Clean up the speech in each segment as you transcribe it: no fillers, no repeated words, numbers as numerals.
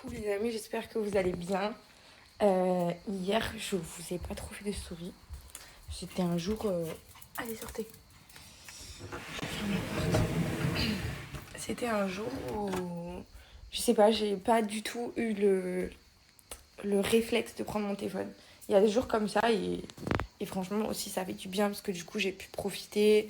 Coucou les amis, j'espère que vous allez bien. Hier, je vous ai pas trop fait de story. C'était un jour... Allez, sortez. C'était un jour où... Je sais pas, j'ai pas du tout eu le réflexe de prendre mon téléphone. Il y a des jours comme ça et franchement aussi ça fait du bien parce que du coup j'ai pu profiter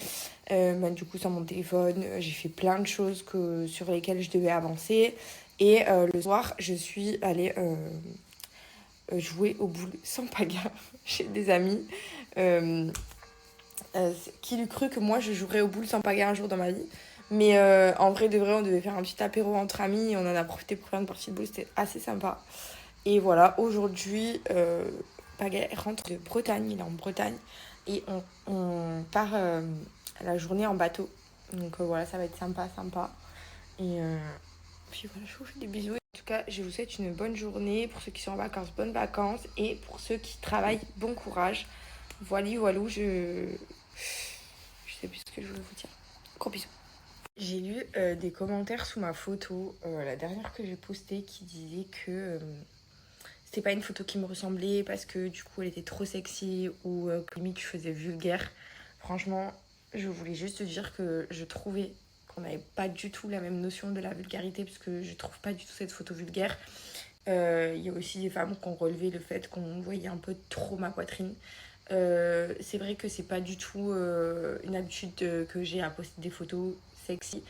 du coup sur mon téléphone. J'ai fait plein de choses sur lesquelles je devais avancer. Et le soir, je suis allée jouer au boule sans paga chez des amis. Euh, qui l'eût cru que moi je jouerais au boule sans paga un jour dans ma vie. Mais en vrai de vrai, on devait faire un petit apéro entre amis et on en a profité pour faire une partie de boule. C'était assez sympa. Et voilà, aujourd'hui, Paga rentre de Bretagne. Il est en Bretagne. Et on part la journée en bateau. Donc voilà, ça va être sympa, sympa. Et puis voilà, je vous fais des bisous. En tout cas, je vous souhaite une bonne journée. Pour ceux qui sont en vacances, bonnes vacances. Et pour ceux qui travaillent, bon courage. Voilà, voilou, je sais plus ce que je voulais vous dire. Gros bisous. J'ai lu des commentaires sous ma photo, la dernière que j'ai postée, qui disait que c'était pas une photo qui me ressemblait parce que du coup elle était trop sexy ou que limite je faisais vulgaire. Franchement, je voulais juste te dire que je trouvais qu'on n'avait pas du tout la même notion de la vulgarité parce que je trouve pas du tout cette photo vulgaire. Il y a aussi des femmes qui ont relevé le fait qu'on voyait un peu trop ma poitrine. C'est vrai que c'est pas du tout une habitude que j'ai à poster des photos sexy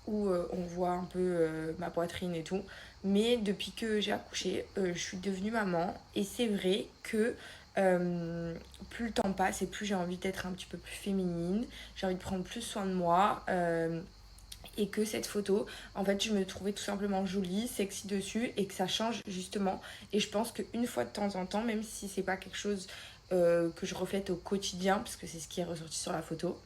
où on voit un peu ma poitrine et tout. Mais depuis que j'ai accouché, je suis devenue maman et c'est vrai que plus le temps passe et plus j'ai envie d'être un petit peu plus féminine, j'ai envie de prendre plus soin de moi. Et que cette photo, en fait, je me trouvais tout simplement jolie, sexy dessus et que ça change justement. Et je pense qu'une fois de temps en temps, même si c'est pas quelque chose que je reflète au quotidien, parce que c'est ce qui est ressorti sur la photo.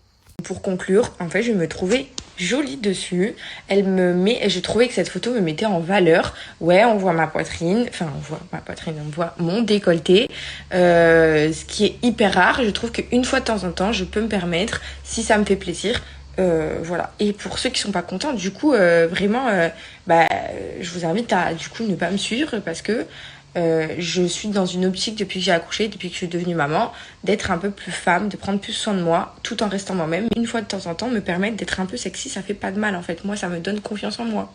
Pour conclure, en fait, je me trouvais jolie dessus. Je trouvais que cette photo me mettait en valeur. Ouais, on voit ma poitrine, enfin, on voit ma poitrine, on voit mon décolleté, ce qui est hyper rare. Je trouve qu'une fois de temps en temps, je peux me permettre, si ça me fait plaisir, voilà. Et pour ceux qui sont pas contents, du coup, vraiment, je vous invite à du coup ne pas me suivre parce que je suis dans une optique depuis que j'ai accouché, depuis que je suis devenue maman, d'être un peu plus femme, de prendre plus soin de moi, tout en restant moi-même. Une fois de temps en temps, me permettre d'être un peu sexy, ça fait pas de mal en fait. Moi, ça me donne confiance en moi.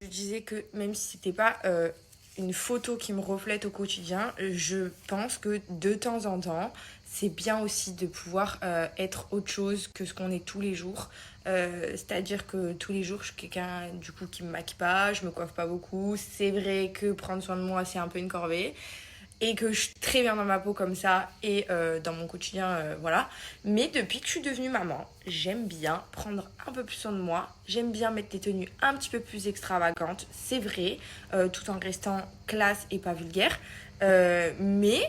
Je disais que même si c'était pas une photo qui me reflète au quotidien, je pense que de temps en temps, c'est bien aussi de pouvoir être autre chose que ce qu'on est tous les jours. C'est-à-dire que tous les jours, je suis quelqu'un du coup qui me maquille pas, je me coiffe pas beaucoup. C'est vrai que prendre soin de moi, c'est un peu une corvée et que je suis très bien dans ma peau comme ça et dans mon quotidien, voilà. Mais depuis que je suis devenue maman, j'aime bien prendre un peu plus soin de moi, j'aime bien mettre des tenues un petit peu plus extravagantes, c'est vrai, tout en restant classe et pas vulgaire. Mais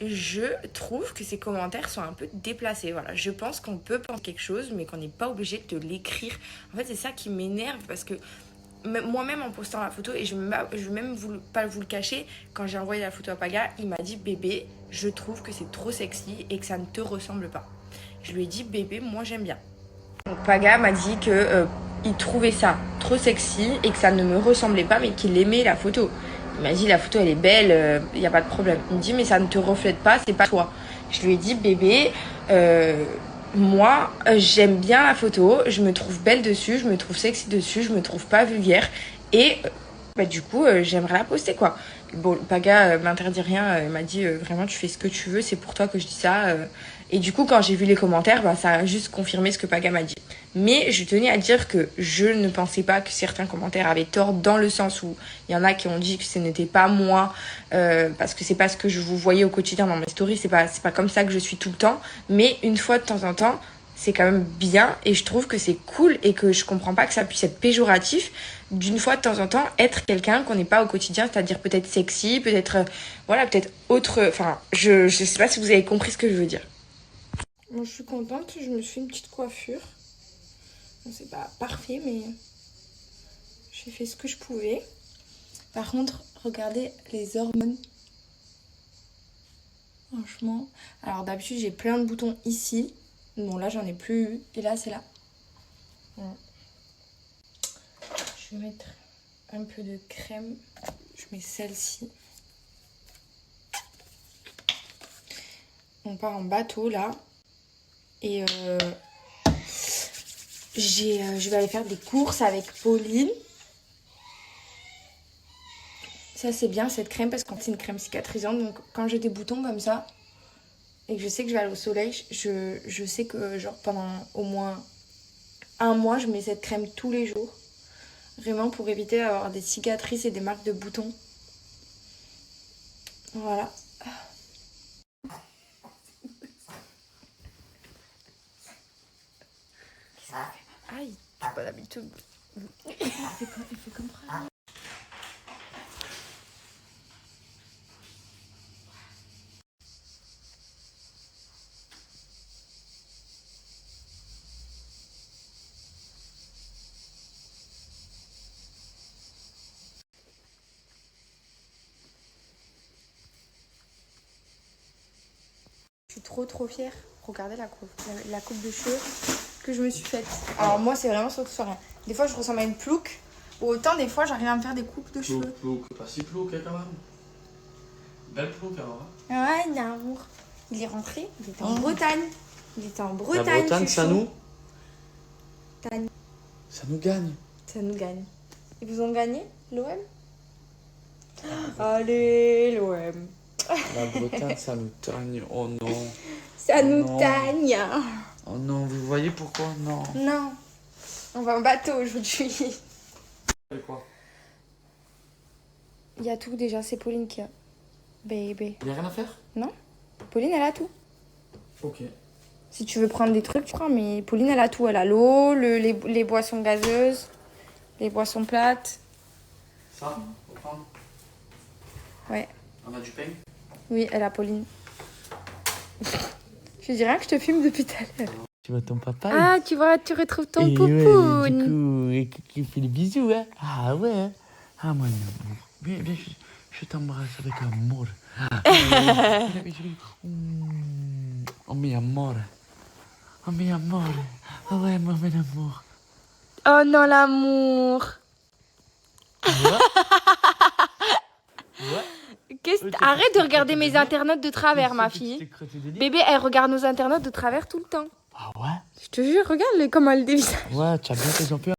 je trouve que ces commentaires sont un peu déplacés. Voilà, je pense qu'on peut penser quelque chose, mais qu'on n'est pas obligé de l'écrire. En fait, c'est ça qui m'énerve parce que moi-même en postant la photo, et je vais même pas vous le cacher, quand j'ai envoyé la photo à Paga, il m'a dit bébé, je trouve que c'est trop sexy et que ça ne te ressemble pas. Je lui ai dit bébé, moi j'aime bien. Donc Paga m'a dit que il trouvait ça trop sexy et que ça ne me ressemblait pas, mais qu'il aimait la photo. Il m'a dit la photo elle est belle, il n'y a pas de problème. Il me dit mais ça ne te reflète pas, c'est pas toi. Je lui ai dit bébé, moi j'aime bien la photo, je me trouve belle dessus, je me trouve sexy dessus, je me trouve pas vulgaire et du coup j'aimerais la poster quoi. Bon, Paga m'interdit rien, il m'a dit vraiment tu fais ce que tu veux, c'est pour toi que je dis ça. Et du coup quand j'ai vu les commentaires, ça a juste confirmé ce que Paga m'a dit. Mais je tenais à dire que je ne pensais pas que certains commentaires avaient tort dans le sens où il y en a qui ont dit que ce n'était pas moi parce que c'est pas ce que je vous voyais au quotidien dans mes stories, c'est pas comme ça que je suis tout le temps. Mais une fois de temps en temps, c'est quand même bien et je trouve que c'est cool et que je comprends pas que ça puisse être péjoratif d'une fois de temps en temps être quelqu'un qu'on n'est pas au quotidien, c'est-à-dire peut-être sexy, peut-être voilà, peut-être autre. Enfin, je sais pas si vous avez compris ce que je veux dire. Moi, je suis contente, je me suis fait une petite coiffure. Bon, c'est pas parfait, mais j'ai fait ce que je pouvais. Par contre, regardez les hormones. Franchement. Alors d'habitude, j'ai plein de boutons ici. Bon, là, j'en ai plus eu. Et là, c'est là. Voilà. Je vais mettre un peu de crème. Je mets celle-ci. On part en bateau là. Et je vais aller faire des courses avec Pauline. Ça c'est bien cette crème parce que c'est une crème cicatrisante. Donc quand j'ai des boutons comme ça et que je sais que je vais aller au soleil, je sais que genre pendant au moins un mois je mets cette crème tous les jours. Vraiment pour éviter d'avoir des cicatrices et des marques de boutons. Voilà. Aïe, j'ai pas l'habitude. Il fait comme ça. Je suis trop fière. Regardez la coupe de cheveux que je me suis faite. Alors moi c'est vraiment surtout sur rien. Des fois je ressemble à une plouc. Ou autant des fois j'arrive à me faire des coupes de cheveux. Plouc, pas si plouc quand même. Belle plouc alors. Ouais, d'amour. Il est rentré, il était en Bretagne. Il était en Bretagne. La Bretagne, ça nous Tagne. Ça nous gagne. Ça nous gagne. Ils vous ont gagné, l'OM? Allez, l'OM. La Bretagne, ça nous tagne. Oh non. Ça nous non. tagne. Oh non, vous voyez pourquoi? Non. Non. On va en bateau aujourd'hui. Et quoi? Il y a tout déjà, c'est Pauline qui a. Baby. Il n'y a rien à faire? Non? Pauline, elle a tout. Ok. Si tu veux prendre des trucs, tu prends, mais Pauline, elle a tout. Elle a l'eau, les boissons gazeuses, les boissons plates. Ça, faut prendre? Ouais. On a du pain? Oui, elle a Pauline. Je dirais que je te filme depuis tout à l'heure. Tu vois ton papa? Ah, tu vois, tu retrouves ton et poupoune. Ouais, du coup, il fait les bisous, hein? Ah ouais, hein? Ah, mon amour. Viens, je t'embrasse avec amour. Oh, mi amore. Oh, mi amore. Oh, ouais, mon amour. Oh non, l'amour. Arrête de regarder mes internautes de travers, ma fille. Bébé, elle regarde nos internautes de travers tout le temps. Ah ouais? Je te jure, regarde comment elle dévisse. Ouais, tu as bien tes emplois.